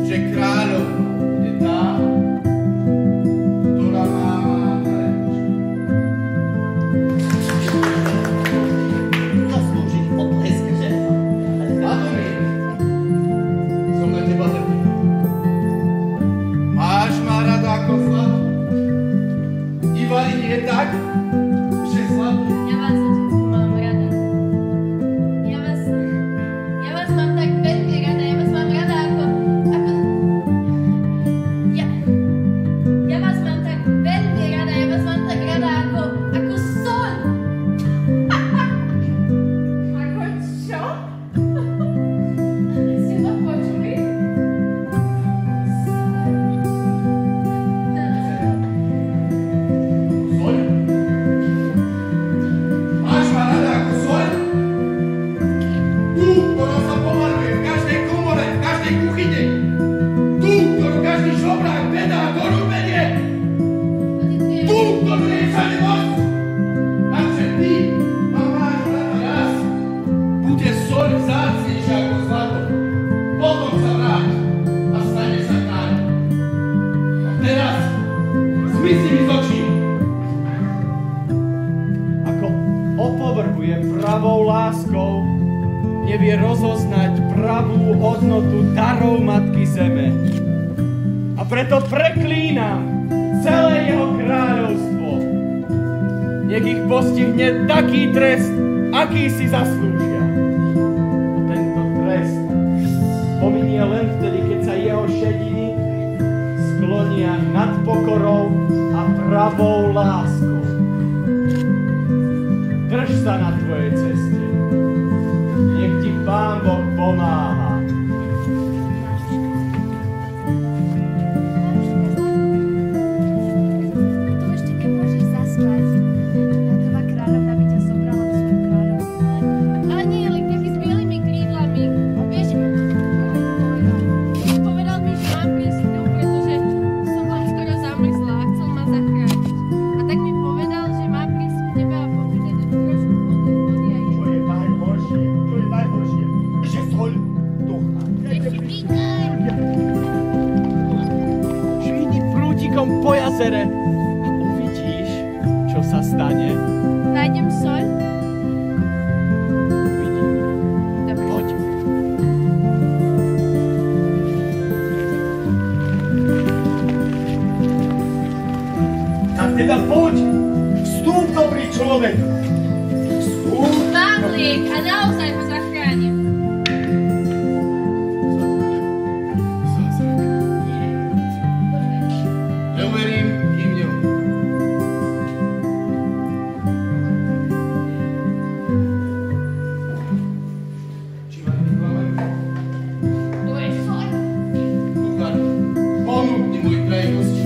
že kráľov je tá, ktorá má reč. Zaslúžiť potlesk, že? Zlatomír, som na teba hrdý. Máš ma rada ako zlato. Iba nie tak, že zlato. Ja vás všetko mám rada. Ja vás mám tak veľmi rada. Ja vás mám rada ako... Ja vás mám tak veľmi rada. Ja vás mám tak rada ako sol. Ako čo? Ste to počuli? Soľ? Máš ma rada ako soľ? Tú, ktorou sa pomaluje v každej komore, v každej kuchyni. Tú, ktorú každý žobrák, beda a dorúbenie. Tú, ktorú je všade moc. Takže ty ma máš rada raz. Bude soľ vzácnejšia ako zlato. Potom sa vráť a stane sa kráľom. A teraz zmizni mi z očí. Ako opovrhuje pravou láskou, nevie rozoznať pravú hodnotu darov Matky Zeme. A preto preklínam celé jeho kráľovstvo. Nech ich postihne taký trest, aký si zaslúžia. A tento trest pominie len vtedy, keď sa jeho šediny sklonia nad pokorou a pravou láskou. Drž sa na tvojej ceste. Nech ti Pán Boh pomáha. To ešte keď môžeš zaspať. Ľadová kráľovna by ťa zobrala do svojho kráľovstva. Ale nie, len taký s bielými krídlami. Vieš, povedal mi, že mám prísť tu, pretože som len skoro zamrzla a chcel ma zachrániť. A tak mi povedal, že mám prísť k tebe a popýtať trošku vody a Čo je najhoršie? Že soľ ducha. Švihni prútikom po jazere a uvidíš, čo sa stane. Nájdem soľ? Uvidíme. Dobre. Poď. Tak teda poď! Vstúp, dobrý človek! Vstúp! Mám liek a naozaj ho zachránim. Neuverím, kým neuverím. Či ma neklame? To je soľ. Kuchár, ponúkni môj kraj gosti.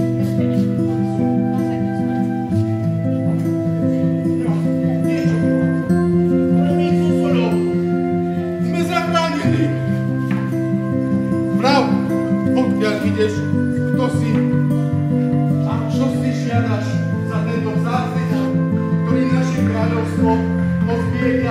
Sme zachránení. Prav, odkiaľ ideš, kto si a čo si žiadaš za tento vzácny dar, ktorý naše kráľovstvo pozbiega